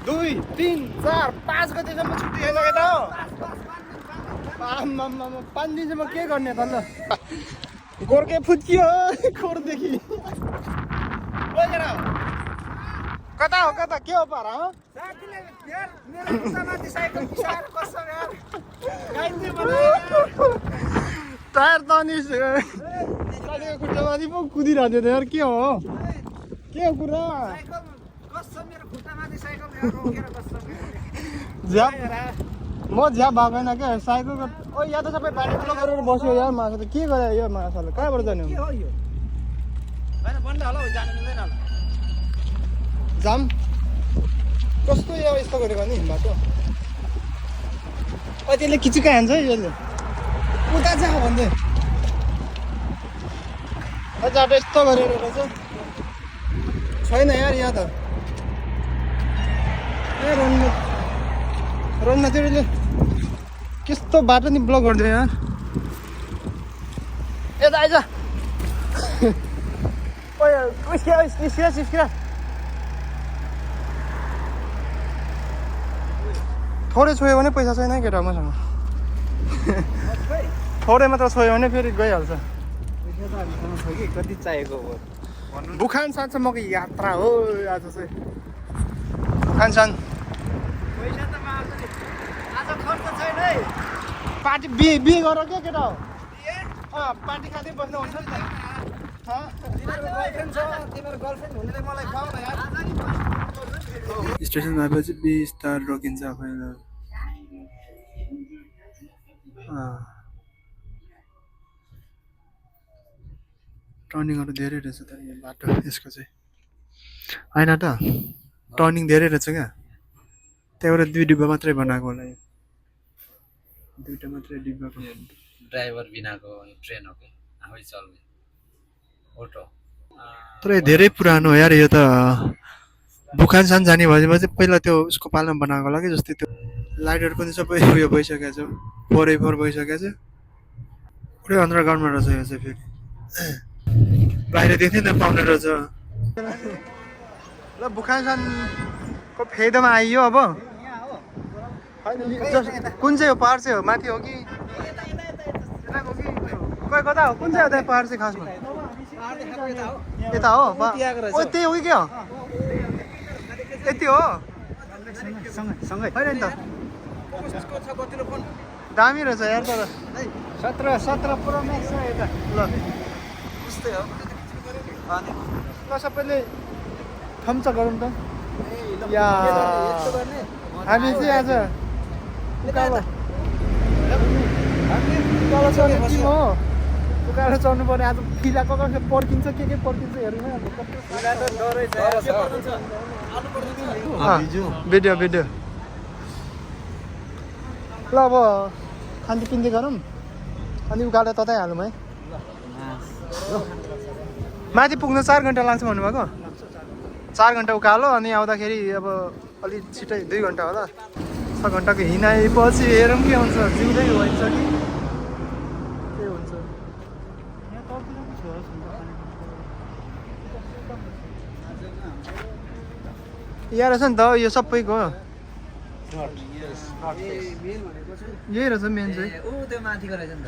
2, 3, 4, 5 गतेसम्म छुट्टी छैन केटा हो। 5 दिनसम्म के गर्ने त ल। गोर्खे फुत्कियो खोरदेखि। कता हो कता के हो पारा हो? टायर त अनि गाडीको खुट्टामाथि पो कुदिरहेको थियो यार के हो? के हो कुरा? झ्याप म झ्याप भएको छैन क्या साइकलको। ओ यहाँ त सबै बाटो ब्लक गरेर बस्यो यार माछा त के गरे यो माछाले कहाँबाट जाने हो? जाम कस्तो यो यस्तो गरेको नि बाटो? ओ त्यसले किचिका हान्छ है यसले उता जा भन्दै बाटो यस्तो गरेर रहेछ छैन यार यहाँ त। ए रोनमा तिमीले कस्तो बाटो नि ब्लक गरिदियो यार। यता आइज निस्किरा थोरै छोयो भने पैसा छैन केटा मसँग। थोरै मात्र छोयो भने फेरि गइहाल्छ। कति चाहिएको हो? बुखान सानसम्मको यात्रा हो आज चाहिँ। बुखान सान पैसा त माग्छु नि आज खर्च छैन है। पार्टी बिहे गर क्या केटा हो? पार्टी खाँदै बस्नु हुन्छ नि त। तिमीहरूको बोयफ्रेन्ड छ, तिमीहरू गर्लफ्रेन्ड हुनेले मलाई खुवाउ न यार। स्टेसनमा आएपछि बिस्तार रोकिन्छ आफैले। टर्निङहरू धेरै रहेछ त यो बाटो यसको चाहिँ होइन त टर्निङ धेरै रहेछ क्या। त्यहाँबाट 2 डिब्बा मात्रै बनाएको होला यो 2टा मात्रै डिब्बाको। ड्राइभर बिनाको ट्रेन हो कि आफै चल्ने अटो। तर यो धेरै पुरानो हो यार यो त। बुखानसान जाने भएपछि पहिला त्यो उसको पालमा बनाएको होला कि जस्तै त्यो लाइटहरू पनि सबै उयो भइसकेको छ 4x4 भइसकेको छ। पुरै अन्डरग्राउन्डमा रहेछ यो चाहिँ फेरि बाहिर देख्नै नपाउने रहेछ। ल बुखानसानको फेदमा आइयो अब। कुन चाहिँ हो पहाड चाहिँ हो माथि हो कि खै कता हो? कुन चाहिँ हो त्यहाँ पहाड चाहिँ खासमा? यता हो? ओ त्यही हो कि के हो? यति हो? होइन नि त दामी रहेछ यार तर 17 प्रो म्याक्स छ यता। ल ल सबैले थम्स गरौँ त। या हामी चाहिँ आज उकालो चढ्ने टिम हो। उकालो चढ्नु पर्ने आज फिला कहाँ पर्किन्छ के पर्किन्छ हेर्नु न। भिडियो ल अब खान्ती पिन्ती गरौँ अनि उकालो ततै हालौँ है। माथि पुग्न 4 घन्टा लाग्छ भन्नुभएको। 4 घन्टा उकालो अनि आउँदाखेरि अब अलिक छिटै 2 घन्टा होला। 6 घन्टाको हिँडाएपछि हेरौँ के हुन्छ जिउँदै भइन्छ कि के हुन्छ। यहाँ रहेछ नि त यो सबैको यही रहेछ मेन चाहिँ। त्यो माथिको रहेछ नि त।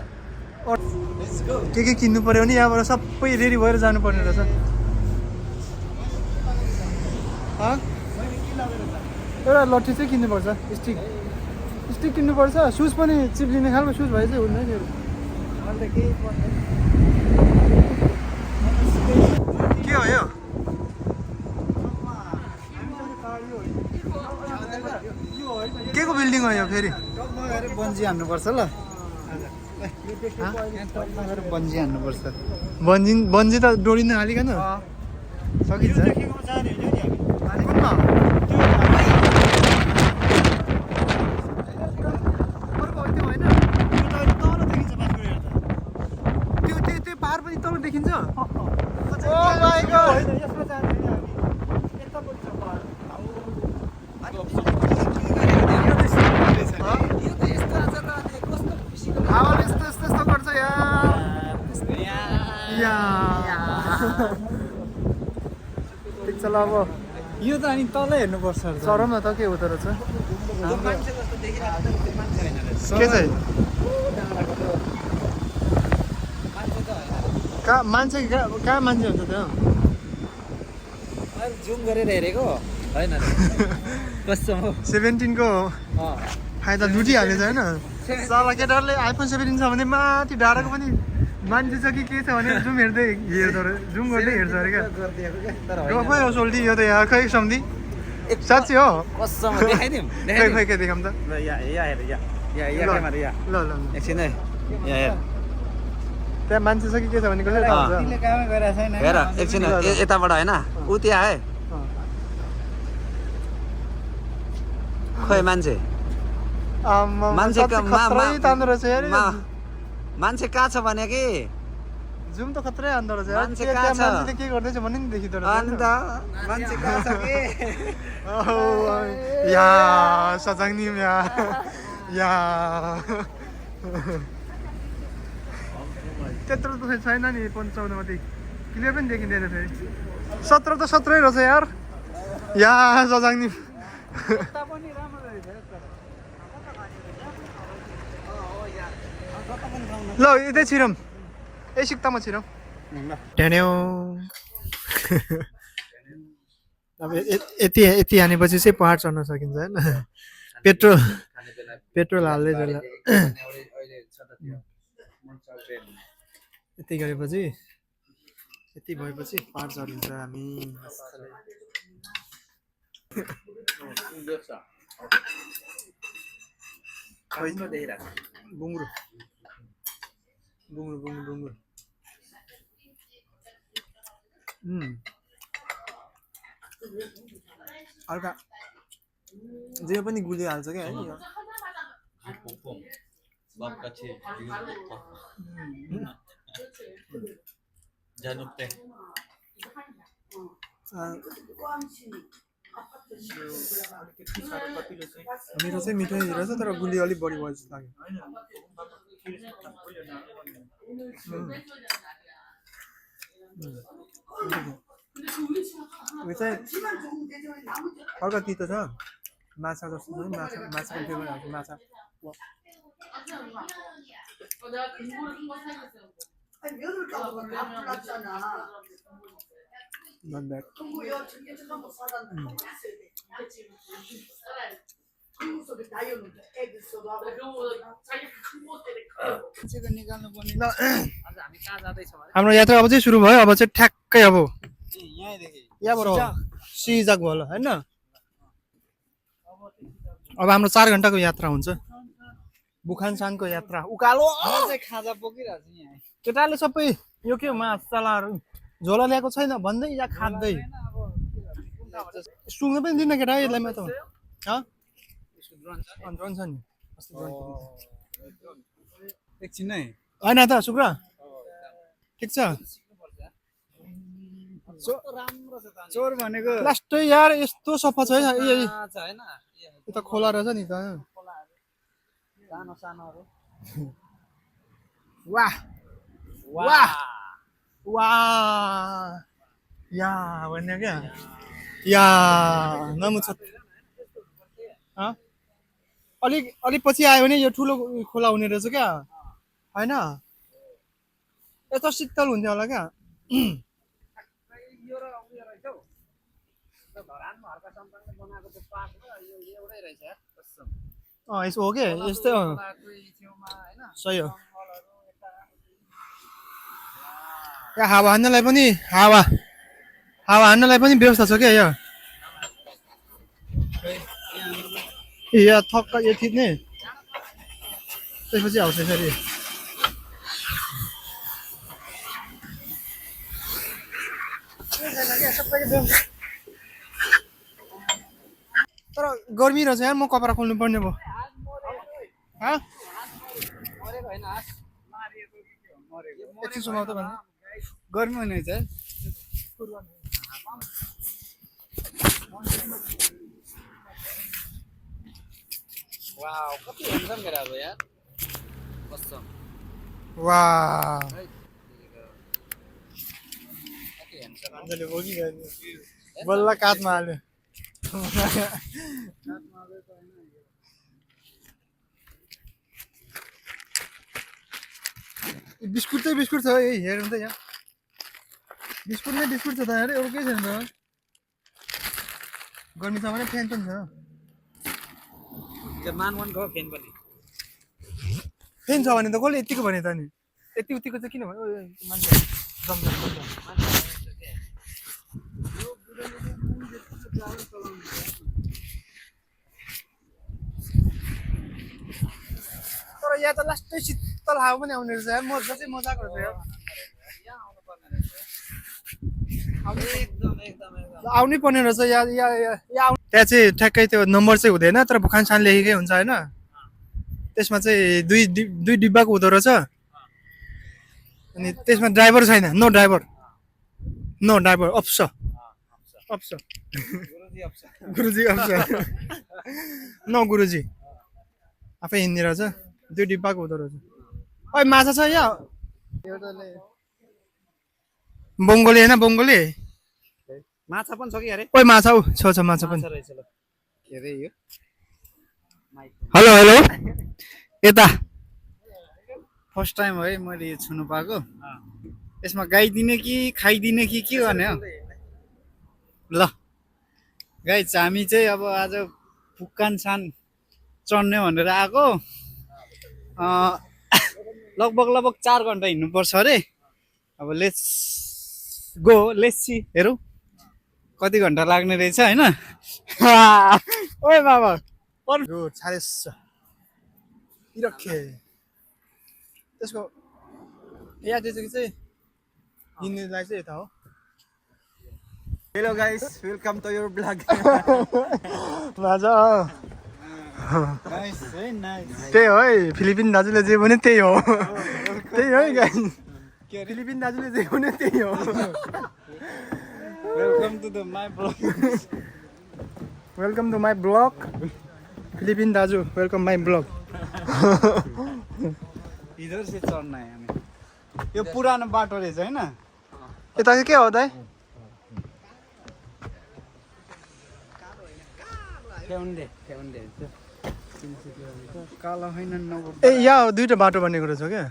के किन्नु पर्यो भने यहाँबाट सबै रेडी भएर जानुपर्ने रहेछ। एउटा लट्ठी चाहिँ किन्नुपर्छ स्टिक किन्नुपर्छ। सुज पनि चिप्लिने खालको सुज भए चाहिँ हुँदैन फेरि। के हो यो? के को बिल्डिङ हो यो फेरि? बन्जी हान्नुपर्छ ल। बन्जी हान्नुपर्छ। बन्जी त डोरी नै हालिकन सकिन्छ। त्यो पहाड पनि तल देखिन्छ। हावाले यस्तो गर्छ यार। ठिक छ ल अब यो त अनि तल हेर्नुपर्छ चरम न त के उता रहेछ मान्छे जस्तो देखिरहेको छ त्यो मान्छे होइन रहेछ के चाहिँ मान्छे त होइन कहाँ मान्छे कहाँ मान्छे हुन्छ त्यो अहिले जुम गरेर हेरेको होइन कसम हो 17 को फाइदा लुटिहालेछ होइन साला केटाहरूले आइफोन 17 छ भने माथि डाँडाको पनि मान्छे छ कि के छ भने जुम हेर्दै हेर्दो रहेछ जुम गर्दै हेर्छ अरे क्या गरिदिएको क्या तर गफै हो सोल्टी यो त यहाँ खै सम्धि साँच्ची हो कसम देखाइदिउँ खै खै के देखाऊँ त ल यहाँ हेर यहाँ क्यामेरा यहाँ ल ल एकछिन है यहाँ हेर त्यहाँ मान्छे छ कि के छ भने कसरी थाहा हुन्छ तिमीले कामै गरेको छैन हेर एकछिन यताबाट होइन ऊ त्यहाँ है खोइ मान्छे मान्छे तान्दो रहेछ यार मान्छे कहाँ छ भने कि जुम त खत्रै हान्दो रहेछ यार मान्छे त्यहाँ कहाँ छ? मान्छेले के गर्दैछ भन्ने नि देखिँदो अनि रहेछ त मान्छे कहाँ छ कि या सजाङनिम या त्यत्रो त छैन नि 55 मा चाहिँ क्लियर पनि देखिँदैन फेरि 17 त 17 रहेछ यार या सजाङनिम ल यतै छिरौँ सिक्तामा छिरौँ ढ्यान्यौ अब यति यति हानेपछि चाहिँ पहाड चढ्न सकिन्छ होइन पेट्रोल हाल्दै जसलाई यति गरेपछि यति भएपछि पहाड चढिन्छ हामी बुङ्गुरु बुङ्गुरु बुङ्गुरु बुङ्गुरु हल्का जे पनि गुलिहाल्छ क्या है यो मिठो चाहिँ मिठै रहेछ तर गुली अलिक बढी भयो जस्तो लाग्यो उयो चाहिँ हल्का तितो छ माछा जस्तो छ माछा पनि फ्लेभर हाल्छ माछा Not bad. हाम्रो यात्रा अब चाहिँ सुरु भयो अब चाहिँ ठ्याक्कै अब यहाँबाट सिजाक भयो होइन अब हाम्रो 4 घण्टाको यात्रा हुन्छ बुखानसानको यात्रा उकालो खाजा बोकिरहेको छु यहाँ केटाले सबै यो के माछालाहरू झोला ल्याएको छैन भन्दै या खाँदै सुँग्न पनि दिन्न केटा यसलाई म त ड्रोन छ नि एकछिन है होइन त शुक्र ठिक छ चोर भनेको लास्टै यार यस्तो सफा छ है होइन यो त खोला रहेछ नि त सानो सानोहरू वाह वाह वाह या भन्ने क्या या नमुछ अलिक पछि आयो भने यो ठुलो खोला हुने रहेछ क्या होइन यता शीतल हुन्थ्यो होला क्या यसो हो के यस्तै हो सही हो यहाँ हावा हान्नलाई पनि हावा हान्नलाई पनि व्यवस्था छ क्या यहाँ यहाँ थक्क यो थिच्ने त्यसपछि आउँछ फेरि तर गर्मी रहेछ यार म कपडा खोल्नु पर्ने भयो एकछिन सुनाउ त भन्नु गर्मी हुने छ वाउ कति ह्यान्डसम केटाहरू यार कसम वाह कति ह्यान्डसम बल्ल काठमा हाल्यो बिस्कुट चाहिँ बिस्कुट छ है हेर्नु त यहाँ बिस्कुट नै बिस्कुट छ त अरे अरू केही छैन त गर्मी छ भने फ्यान पनि छ त्यो मानवनको फेन पनि फ्यान छ भने त कसले यतिको भने त नि यति उतिको चाहिँ किन भन्यो मान्छे तर यहाँ त लास्टै शीतल हावा पनि आउने रहेछ यार मजा चाहिँ मजाको रहेछ यार आउनै पर्ने रहेछ यहाँ त्यहाँ चाहिँ ठ्याक्कै त्यो नम्बर चाहिँ हुँदैन तर भुखानसान लेखेकै हुन्छ होइन त्यसमा चाहिँ दुई डिब्बाको हुँदो रहेछ अनि त्यसमा ड्राइभर छैन नो ड्राइभर अप्स गुरुजी अप्स नो गुरुजी आफै हिँड्ने रहेछ 2 डिब्बाको हुँदो रहेछ ओइ माछा छ यहाँ एउटाले बङ्गोली होइन बङ्गोली माछा पनि छ कि अरे ओइ माछा उ छ माछा पनि रहेछ ल के अरे यो हेलो हेलो यता फर्स्ट टाइम है मैले यो छुनु पाएको यसमा गाइदिने कि खाइदिने कि के गर्ने हो ल गाइस हामी चाहिँ अब आज भुक्कानसान चढ्ने भनेर आएको लगभग 4 घन्टा हिँड्नुपर्छ अरे अब लेट्स सी हेरौँ कति घन्टा लाग्ने रहेछ होइन ओए बाबा 요 잘했어 이렇게 त्यसको या चाहिँ हिँड्नेलाई चाहिँ यता हो hello guys welcome to your blog 맞아 nice है नाइस त्यही हो है फिलिपिन दाजुले जे भने त्यही हो त्यही हो है गाइस फिलिपिन दाजुले जे भने त्यही हो welcome to the my blog welcome to my blog Philippine दाजु वेलकम माई ब्लग इधर से चढ्न है हामी यो पुरानो बाटो रहेछ होइन यता चाहिँ के हो दाइ कालो होइन ए यहाँ हो 2टा बाटो बनेको रहेछ क्या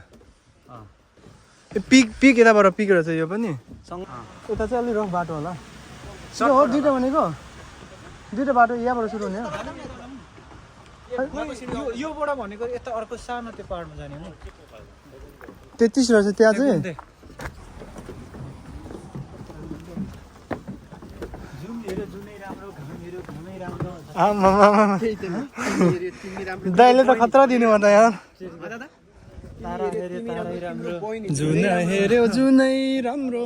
पिक यताबाट पिक रहेछ यो पनि यता चाहिँ अलि रफ बाटो होला यो हो 2टा भनेको 2टा बाटो यहाँबाट सुरु हुने हो योबाट भनेको यता अर्को सानो त्यो पाहाडमा जाने हो 33 रहेछ त्यहाँ चाहिँ दाइले त खतरा दिनु भन्दा यार जुन हेऱ्यो जुनै राम्रो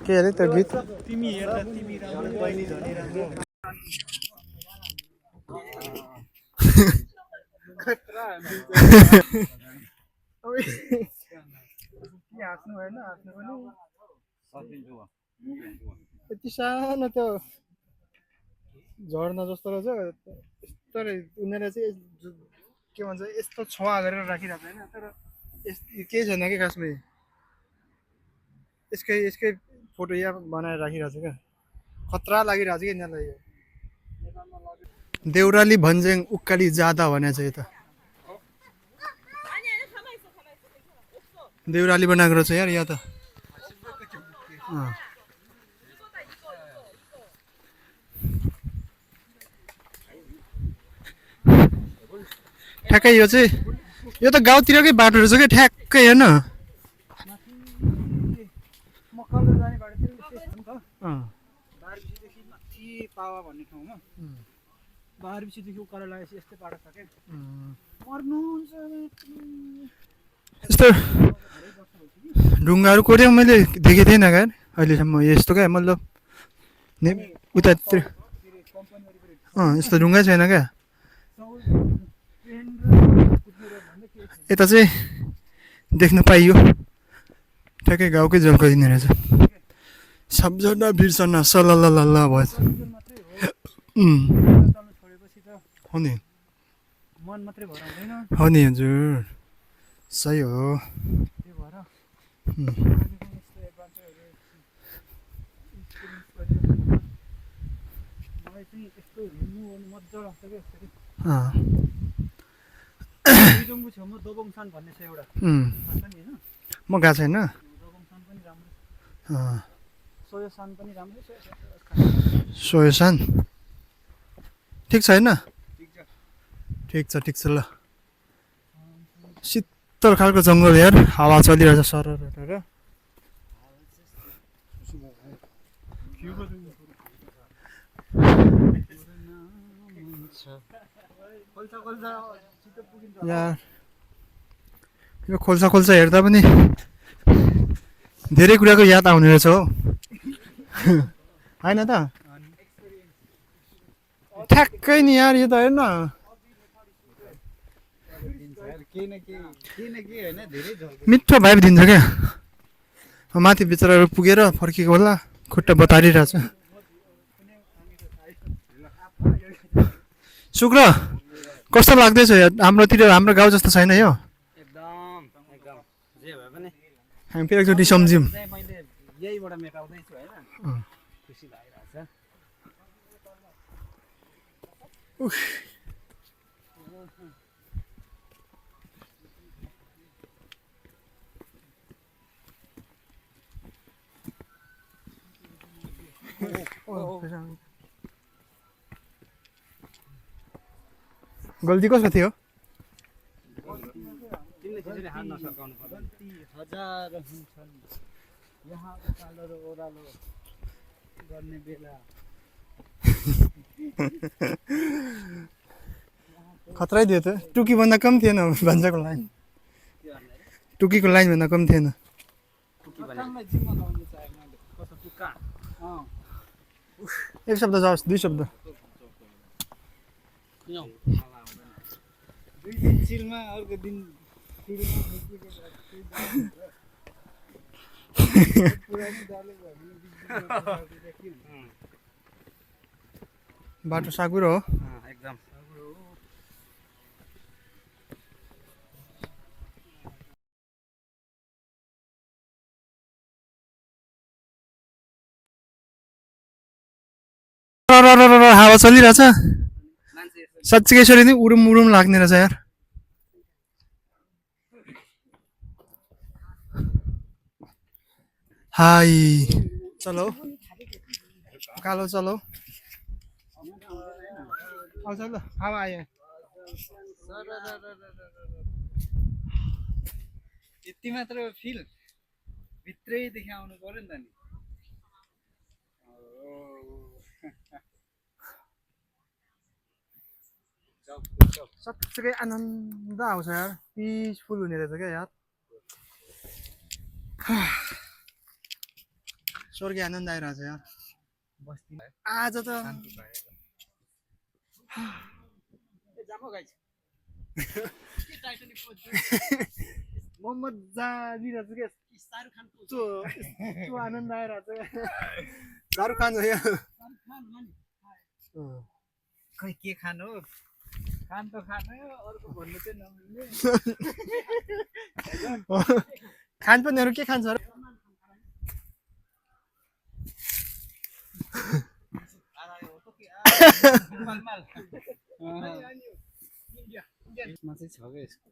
के अरे त्यो गीत तिमी हेर्दा तिमी राम्रो बहिनी झनै राम्रो हाँस्नु भएन हाँस्नु पनि यति सानो त्यो झर्ना जस्तो रहेछ तर उनीहरूले चाहिँ के भन्छ यस्तो छुवा गरेर राखिरहेको होइन तर केही छैन कि खासमा यसकै फोटो यहाँ बनाएर राखिरहेको छ क्या खतरा लागिरहेको छ कि यिनीहरूलाई यो देउराली भन्ज्याङ उकाली जाँदा भने चाहिँ यता देउराली बनाएको रहेछ यार यहाँ त ठ्याक्कै यो चाहिँ यो त गाउँतिरकै बाटो रहेछ क्या ठ्याक्कै होइन बाह्रबिसीदेखि माथि पावा भन्ने ठाउँमा बाह्रबिसीदेखि उकालो लागेपछि यस्तै बाटो छ क्या मर्नुहुन्छ यस्तो ढुङ्गाहरू कोरेको मैले देखेको थिएन क्या अहिलेसम्म यस्तो क्या मतलब उतातिर यस्तो ढुङ्गा छैन क्या यता चाहिँ देख्न पाइयो ठ्याक्कै गाउँकै झल्काइदिने रहेछ सबजना बिर्सना सलल्ल भयो हो नि मन मात्रै भएर हुँदैन हो नि हजुर सही हो त्यो भएर मलाई चाहिँ यस्तो हिँड्नु ओर्नु मजा लाग्छ क्या यसरी अँ, बिजोङको छेउमा दोबोङसान भन्ने छ एउटा उम्, थाहा छ नि होइन म गएको छैन। दोबोङसान पनि राम्रो अँ, सोयोसान पनि राम्रै छ सोयसान ठिक छ होइन? ठिक छ ठिक छ ल। शीतल खालको जङ्गल यार, हावा चलिरहेछ सरर हेरेर। खोल्सा खोल्सा छिटो पुगिन्छ यार यो खोल्सा खोल्सा हेर्दा पनि धेरै कुराको याद आउने रहेछ हो होइन त? ठ्याक्कै नि यार, यो त हेर्न केही न केही होइन धेरै झल्को मिठो भाइब दिन्छ क्या। माथि बिचराहरू पुगेर फर्केको होला, खुट्टा बतारिरहेछ। शुक्र कस्तो लाग्दैछ यार? हाम्रोतिर हाम्रो गाउँ जस्तो छैन यो। एकदम एकदम जे भए पनि हामी फेरि एकचोटि सम्झ्यौँ। चाहिँ मैले यहीबाट मेटाउँदैछु होइन अँ। खुसी लागिरहेछ गल्ती कसको थियो? तिमीले त्यसरी हात नसर्काउनु पर्दैन गल्ती हजार हुन्छन् यहाँ उकालो र ओह्रालो गर्ने बेला खतरै थियो त। टुकीभन्दा कम थिएन भान्जाको लाइन। टुकीको लाइनभन्दा कम थिएन। कथालाई जिम्मा लाउनु चाहे मैले कस्तो टुक्का अँ एक शब्द जाओस्, दुई शब्द। दुई दिन चिलमा अर्को दिन चिलमा पुरानो डाले भयो भने के हुन्छ बाटो साँघुरो हो। एकदम हावा चलिरहेछ मान्छे साँच्चीकै यसरी नै उडुम उडुम लाग्ने रहेछ यार। हाई चलो कालो चलो आउँछ ल, हावा आयो। यति मात्र फिल भित्रैदेखि आउनु पर्यो नि त नि साँच्चीकै आनन्द आउँछ यार, पिसफुल हुने रहेछ क्या यार। स्वर्गीय आनन्द आइरहेछ यार बस्ती आज त। म मजा लिइरहेको छु क्या, शाहरुख खानको यस्तो आनन्द आइरहेछ। शाहरुख खान हो यो। खै के खानु हो खान त खानु अर्को भन्नु चाहिँ नमिल्ने खानपिनहरू के खान्छ र? यसमा चाहिँ छ क्या यसको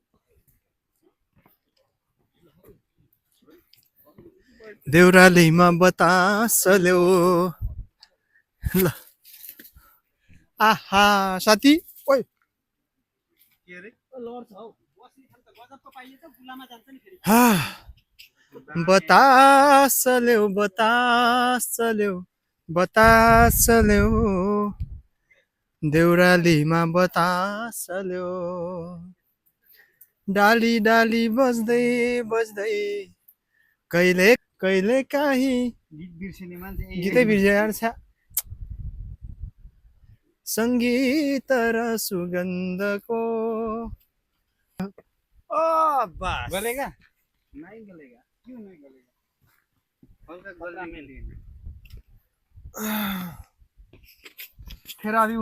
देउरालीमा बतास ल्याऊ ल। आहा साथी ओइ के अरे लड्छ हौ बस्ने खालको गजबको पाइन्छ गुलामा जान्छ नि फेरि हा बतास ल्याऊ बतास ल्याऊ बतास ल्याऊ देउरालीमा बतास ल्याऊ। डाली डाली बज्दै बज्दै कहिले कहिले काहीँ गीत बिर्सिने मान्छे गीतै बिर्स्यो यार छ्या। सङ्गीत र सुगन्धको ओ बस गलेगा नहीं गलेगा क्यों नहीं गलेगा हल्का गलने के लिए थेरापी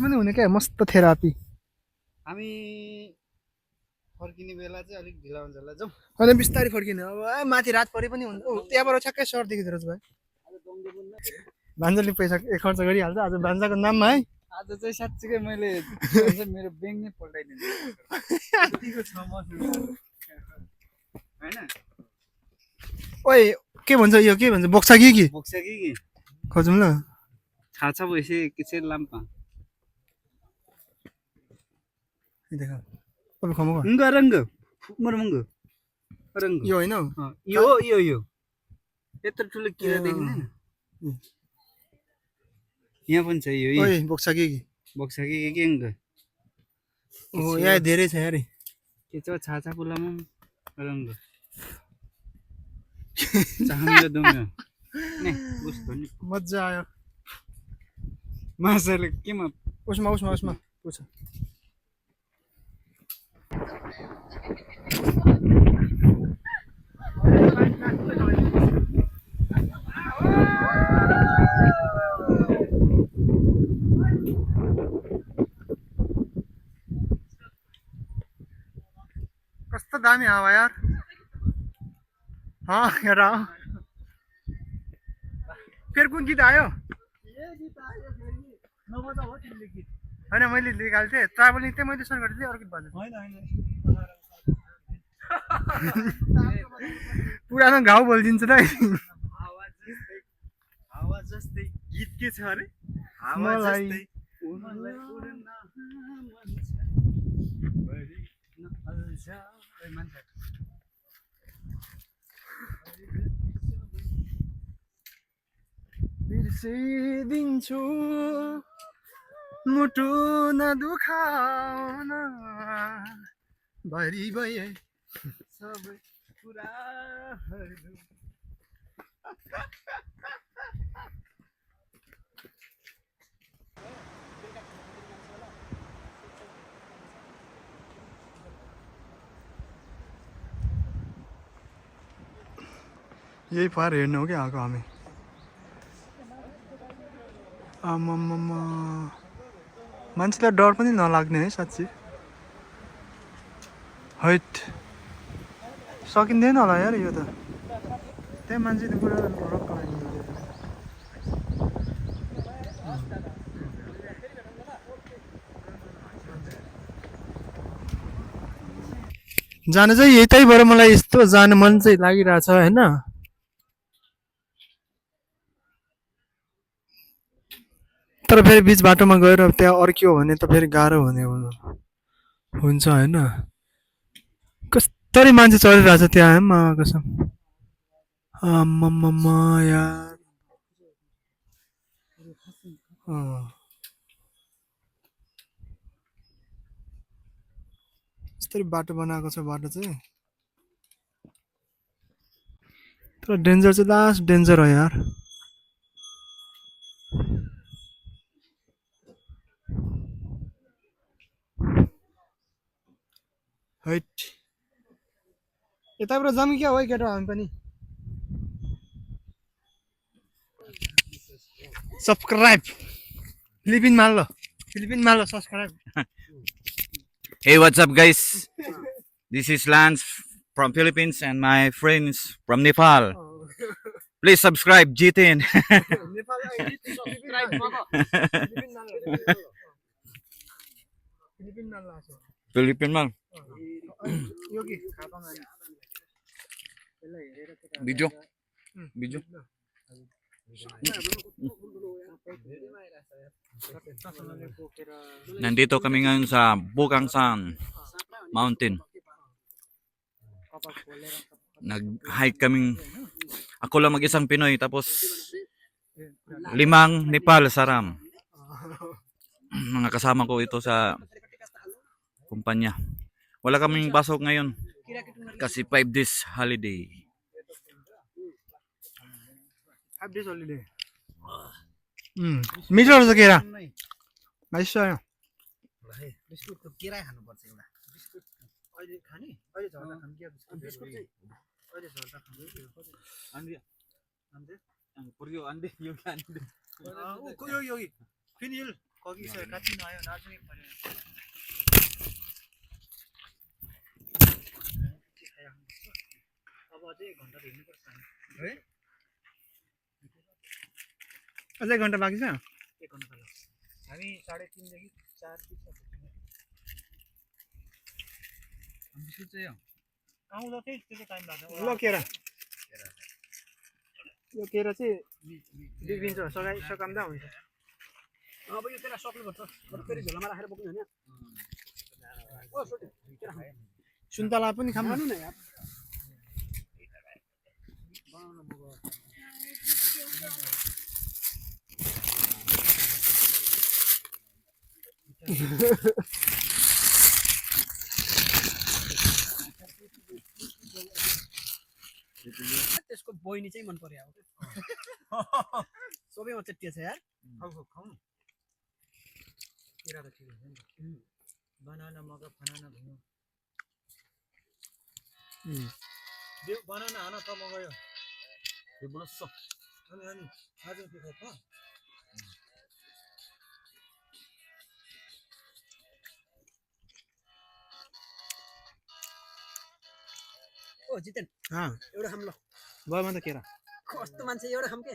पनि हुने क्या, मस्त थेरापी। हामी फर्किने बेला चाहिँ अलिक ढिला हुन्छ होला जाउँ अनि बिस्तारै फर्किने अब माथि रात परे पनि हुन्छ। त्यहाँबाट ठ्याक्कै सर देखिँदो रहेछ भाइ। भान्जाले पैसा खर्च गरिहाल्छ आज भान्जाको नाममा है। आज चाहिँ साँच्चीकै मैले भन्छ मेरो ब्याङ्क नै पल्टाइदिन्छु यतिको छ मसँग होइन ओइ के भन्छ यो के भन्छ बोक्सा कि बोक्छ कि खोजौँ ल थाहा छ भएपछि के लाम्पा देखा अब खमको रङ्ग रङ्ग मरमङ्ग रङ्ग यो होइन हौ? यो यत्रो ठुलो किरा देख्दैन यहाँ पनि छ यो ओइ बोक्सा कि बोक्छ कि के अङ्ग ओ यहाँ धेरै छ यार के छ छाछा पुलामा रङ्ग चाहन्छ दुम्यो ने बुझ भन्ने मजा आयो माछाले केमा उसमा पुछ कस्तो दामी हावा यार हेर फेरि कुन गीत आयो होइन मैले निकालेको थिएँ ट्राभलिङ चाहिँ मैले सर्च गरेको थिएँ अर्को गीत भन्नु पुरानो घाउ बोलिदिन्छ त हावा जस्तै गीत के छ अरे मलाई बिर्सिदिन्छु मुटु नदुखाउन भरि भए सबै कुराहरू यही पार हेर्नु हो क्या आएको हामी आम्मामा मान्छेलाई डर पनि नलाग्ने है साँच्ची हैट सकिँदैन होला यार यो त त्यहाँ मान्छे त पुरा रक्क लाग्ने जानु चाहिँ यतैबाट मलाई यस्तो जानु मन चाहिँ लागिरहेछ होइन तर फेरि बिच बाटोमा गएर त्यहाँ अर्कियो भने त फेरि गाह्रो हुने हुन्छ होइन कस्तरी मान्छे चलिरहेछ त्यहाँ मा कसम आम्मामा यार यस्तरी बाटो बनाएको छ बाटो चाहिँ तर डेन्जर चाहिँ लास्ट डेन्जर हो यार हैट यताबाट जाऊँ क्या हो केटा हामी पनि सब्सक्राइब फिलिपिन माल्लो subscribe Hey, what's up, guys? This is Lance from Philippines and my friends from Nepal. Please subscribe, Jitin. Philippine mal. Video. Nandito kami ngayon sa Bukangsan Mountain. Nag-hike kaming ako lang mag-isang Pinoy tapos 5 Nepal Saram. Mga kasama ko ito sa kumpanya. Wala kaming pasok ngayon kasi 5 days holiday. 5 days holiday. मिठो रहेछ केरा आइसक्यो बिस्कुटको केरा खानुपर्छ एउटा biscuit अहिले खाने अहिले झर्दा खाने के बिस्कुट बिस्कुट चाहिँ अहिले झर्दा खाने Andi. Puryo andi yung andi. यो फिनिल कगी छ काटिन आयो नाच्ने पर्यो अब अझै 1 घण्टा हिँड्नुपर्छ है अझै 1 घन्टा बाँकी छ 1 घन्टा लाग्छ हामी 3:30 देखि 4 बिचमा पुग्छौँ बिस्कुट चाहिँ आउँदा चाहिँ त्यति टाइम लाग्छ ल केरा यो केरा चाहिँ बिग्रिन्छ सकाम्दा हुन्छ अब यो केरा सक्नुपर्छ फेरि झोलामा राखेर बोक्नु होइन ओ सोटे केरा खानु सुन्तला पनि खानु खानु न यार त्यसको बहिनी चाहिँ मन पर्यो अब सबैमा चट्टिया छ यार खाऊ केरा त ठिक हुन्छ नि त बनाना मगा फनाना भयो देऊ बनाना हान त मगायो यो बुलस अनि आज के खाऊ त ओ जितेन एउटा खाम ल भयो म त केरा कस्तो मान्छे एउटा खाम के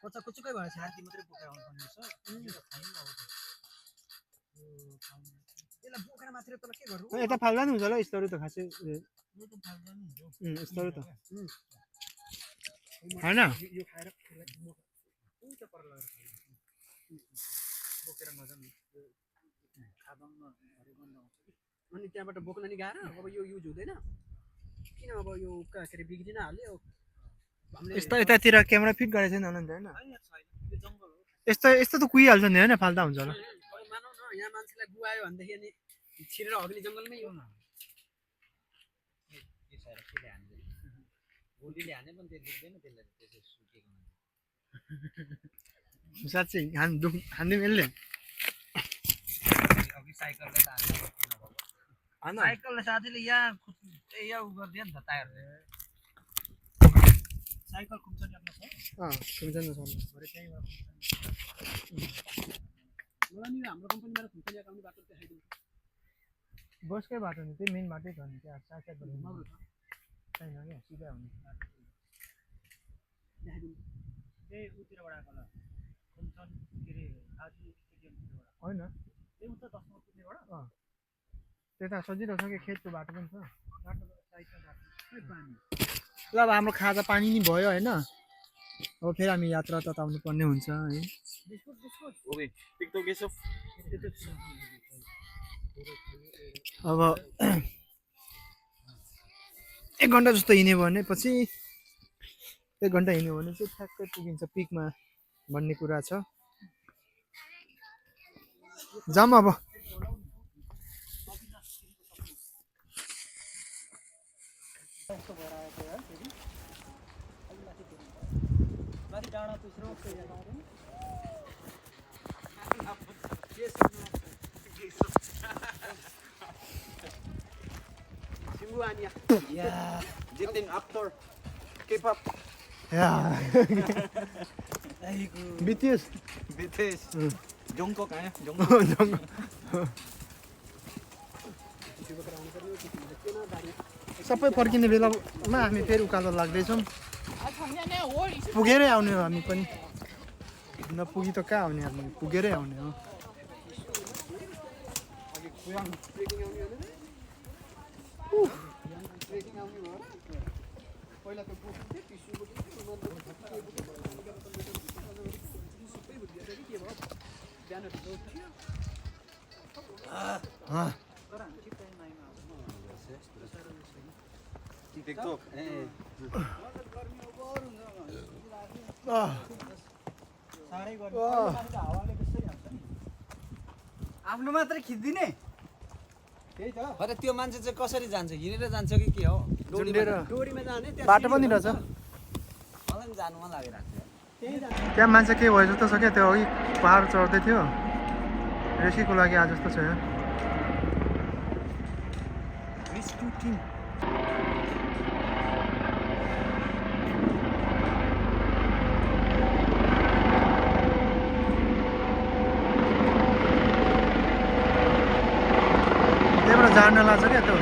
कच्चा कुचुकै भएछ हाती मात्रै बोकेर आउनु पर्ने यसलाई बोकेर मात्रै तल के गर्नु यता फाल्दा नि हुन्छ होला यस्तोहरू त खासै यस्तोहरू त होइन यो खाएर उल्टा पर लगाएर बोकेर मजाले खाबाङमा गन्ध आउँछ कि अनि त्यहाँबाट बोक्न नि गाह्रो अब यो युज हुँदैन किन अब यो के अरे बिग्रिन हाल्यो यस्तो यतातिर क्यामेरा फिट गरेको छैन होला नि त होइन यस्तो यस्तो त कुहिहाल्छ नि होइन फाल्दा हुन्छ होला मानौ न यहाँ मान्छेलाई गुआयो भनेदेखि अनि छिरेर हग्ने जङ्गलमै हो गोलीले हाने पनि त्यो देख्दैन त्यसलाई त्यसै सुकेको साँच्चै हान्ने यसले अघि साइकलले त हान्नु साइकलले साथीले यहाँ उ गरिदियो नि त टायर साइकल कुम्छ नि आफ्नो हुन्छ नि सर भरे चाहिँ मलाई नि हाम्रो कम्पनीबाट खुम्छ ल्याएको आउने बाटो देखाइदिनु बसकै बाटो नि त्यही मेन बाटै छ नि त्यहाँ साइड छैन क्या सिधा हुने देखाइदिनु त्यही उतिरबाट आएको ल खुम्छन् के अरे आजु स्टेडियमतिरबाट होइन त्यही उता 10 मा पुग्नेबाट त्यता सजिलो छ कि खेतको बाटो पनि छ बाटो साइडमा बाटो पानी ल अब हाम्रो खाजा पानी नि भयो होइन अब फेरि हामी यात्रा तताउनु पर्ने हुन्छ है बिस्कुट बिस्कुट ओके टिकटक यसो अब 1 घन्टा जस्तो हिँड्यो भने पछि 1 घन्टा हिँड्यो भने चाहिँ ठ्याक्कै पुगिन्छ पिकमा भन्ने कुरा छ जाम अब माथि डाँडा तुस्रो सिङ्गु आनिया Jitin after keep up बितियोस् Bitesh जोङको कहाँ सबै फर्किने बेलामा हामी फेरि उकालो लाग्दैछौँ पुगेरै आउने हो हामी पनि नपुगी त कहाँ आउने हामी पुगेरै आउने हो टिकटक आफ्नो मात्रै खिच्दिने त्यही त अरे त्यो मान्छे चाहिँ कसरी जान्छ हिँडेर जान्छ कि के हो झुन्डेर डोरीमा जाने बाटो पनि रहेछ मलाई पनि जानु मन लागिरहेको छ त्यहाँ मान्छे के भयो जस्तो छ क्या त्यो अघि पहाड चढ्दै थियो रेस्क्युको लागि आज जस्तो छ यहाँ रेस्क्यु टिम त्यहाँबाट जान लाग्छ क्या त्यो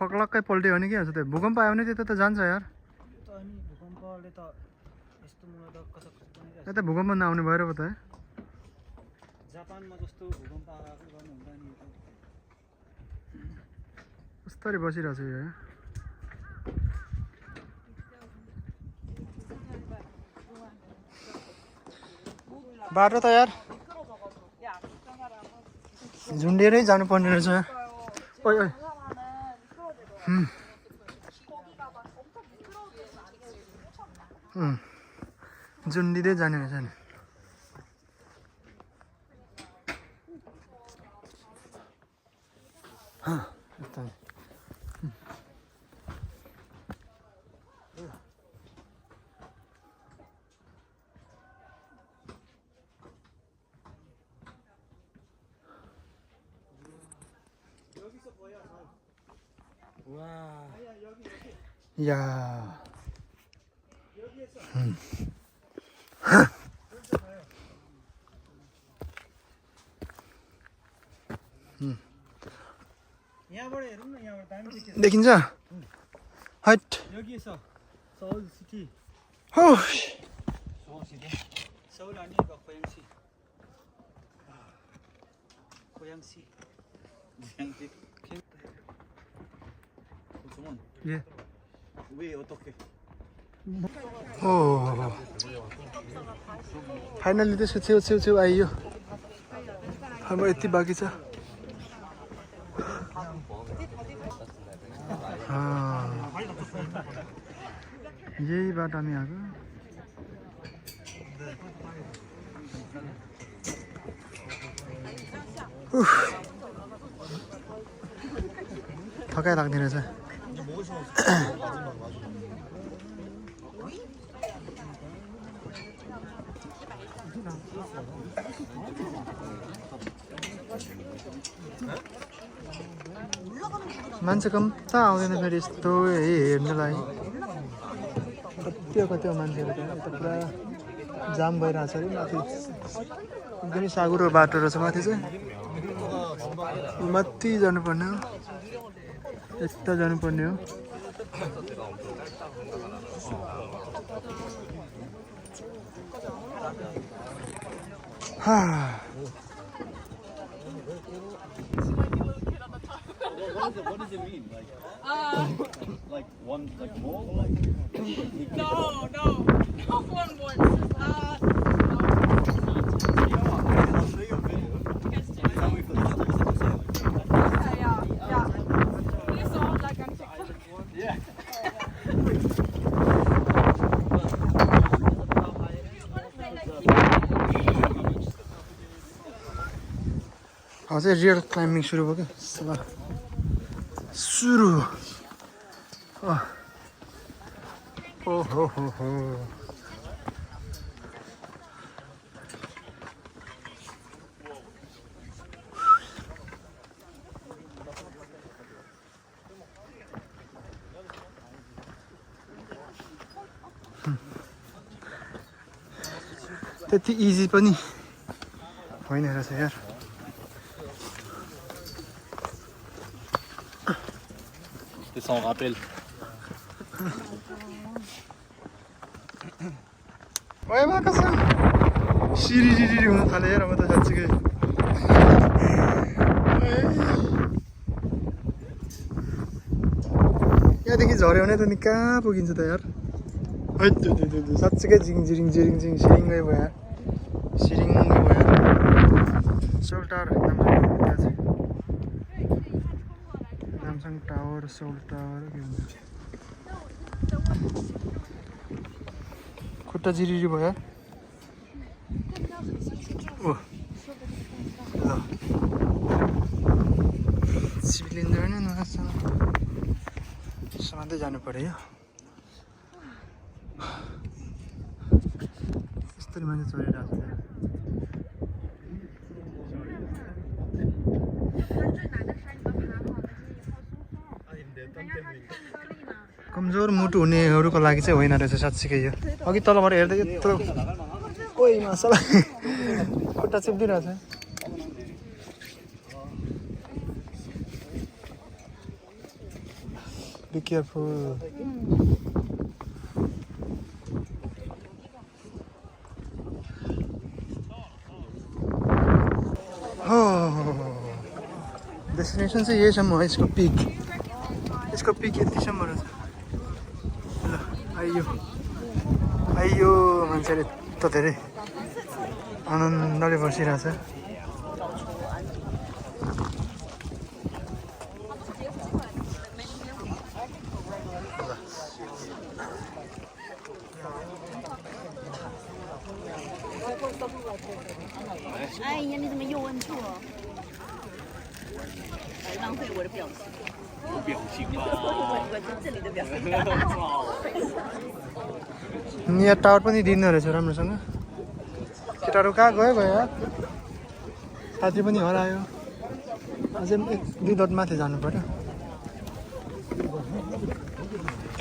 फक्लक्कै पल्ट्यो भने के हुन्छ त्यो भूकम्प आयो भने त्यता त जान्छ यार त अनि भूकम्पले त यस्तो मलाई त कसक पनि यता भूकम्प नआउने भएर पो त है जापानमा जस्तो भूकम्प आएको गर्नु हुँदैन नि यो त कस्तरी बसिरहेको छु यो बाटो त यार झुन्डिएरै जानुपर्ने रहेछ ओइ ओइ झुन्डिँदै जाने रहेछ नि यस्तो या यहाँबाट हेरौँ न यहाँबाट दामी देखिन्छ देखिन्छ हट यो के छ सौल सिटी हो सौल अनि खोयाङसी खोयाङसी 예. 왜 어떻게? 오. फाइनली त्यसको छेउ आइयो हाम्रो यति बाँकी छ यही बाटो हामी आएको थकाइ लाग्ने रहेछ मान्छे कम्ता आउँदैन फेरि यस्तो हेर्नलाई कति मान्छेहरू त्यहाँ यता पुरा जाम भइरहेको छ अरे माथि एकदमै साँघुरो बाटो रहेछ माथि चाहिँ माथि जानुपर्ने हो यता जानुपर्ने हो What does it mean? Like one, like more, like. No, one more. Ja. Die ist auch like on TikTok. Yeah. अझै रियल क्लाइम्बिङ सुरु भयो क्या सुरु ओहो त्यति इजी पनि होइन रहेछ यार C'est son rappel. ओए भएको छ सिरिरिरी हुन थाले यार म त साँच्चीकै यहाँदेखि झऱ्यो भने त नि कहाँ पुगिन्छ त यार साँच्चीकै जिरिङ सिरिङ्गै भयो यार सिरिङ्गै भयो सोल टावर नामसाङ टावर सोल टावर के भन्छ खुट्टा जिरिरी भयो ओ ल सिलिन्डर नै समात्दै जानु पर्यो यस्तरी मान्छे चढिरहेको छ कमजोर मुटु हुनेहरूको लागि चाहिँ होइन रहेछ साँच्चीकै यो अघि तलबाट हेर्दै यत्रो ओइ मसला खुट्टा चिप्दिरहेछ Be careful. डेस्टिनेसन चाहिँ यहीसम्म हो यसको पिक यतिसम्म रहेछ ल आइयो मान्छेले त धेरै आनन्दले बसिरहेछ哎呀，你怎么又问错？浪费我的表情。表情吧，我这里的表情。 यहाँ टावर पनि दिँदो रहेछ राम्रोसँग केटाहरू कहाँ गयो यार साथी पनि हरायो अझै 1-2 डट माथि जानु पर्यो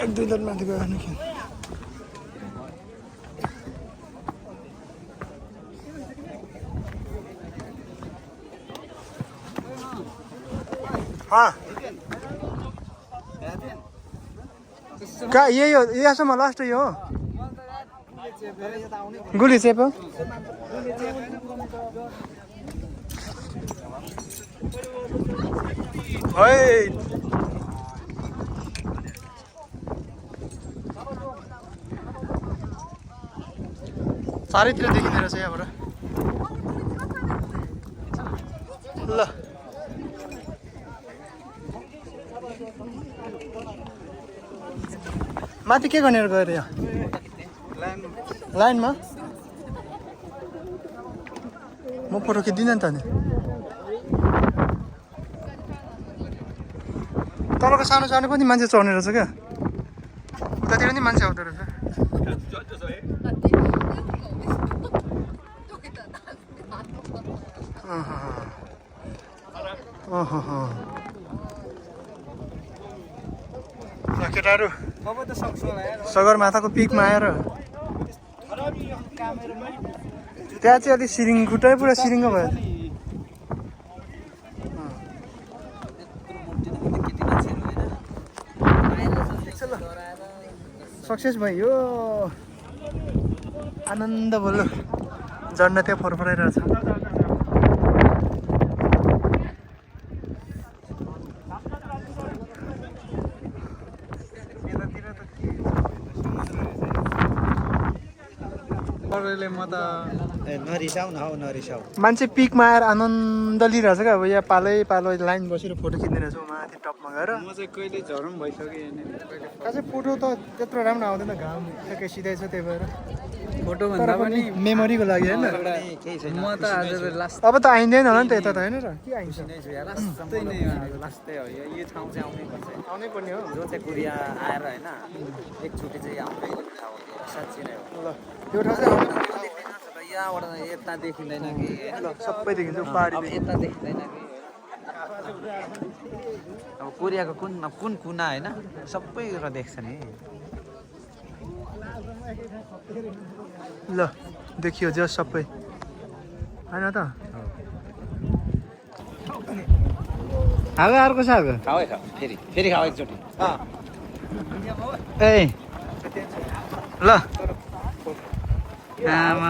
1-2 डट माथि गयो भने के कहाँ यही हो यहाँसम्म लास्ट यो हो गुली चेप हो चारैतिर देखिँदो रहेछ यहाँबाट ल माथि के गर्ने गएर यहाँ लाइनमा म फोटो खिच्दिनँ नि त नि तलको सानो सानो पनि मान्छे चढ्ने रहेछ क्या उतातिर नि मान्छे आउँदो रहेछ केटाहरू सगरमाथाको पिकमा आएर त्यहाँ चाहिँ अलिक सिरिङ खुट्टै पुरा सिरिङ्गो भयो सक्सेस भयो आनन्द बोल्नु झन्डा त्यहाँ फरफराइरहेछ मान्छे पिकमा आएर आनन्द लिइरहेछ क्या अब यहाँ पालै पालो लाइन बसेर फोटो खिच्ने रहेछ माथि टपमा गएर म चाहिँ कहिले झरम भइसक्यो खासै फोटो त त्यत्रो राम्रो आउँदैन घाम ठ्याक्कै सिधै छ त्यही भएर फोटो भन्दा पनि मेमोरीको लागि होइन म त आज लास्ट अब त आइँदैन होला नि त यता त होइन र के आइन्छ लास्टै नै हो लास्टै हो यो ठाउँ चाहिँ आउनै पर्छ आउनै पर्ने हो जो चाहिँ कोरिया आएर होइन एकचोटि चाहिँ आउनै ठाउँ हो साँच्ची नै हो ल यो ठाउँ चाहिँ आउनै पर्ने यहाँबाट यता देखिँदैन कि ल सबै देखिन्छ पहाडी अब यता देखिँदैन कि अब कोरियाको कुन कुन कुना होइन सबै देख्छ नि ल देखियो जस सबै होइन त खाऊ अर्को साग खाऊ फेरि फेरि खाऊ एकचोटि ए ल आमा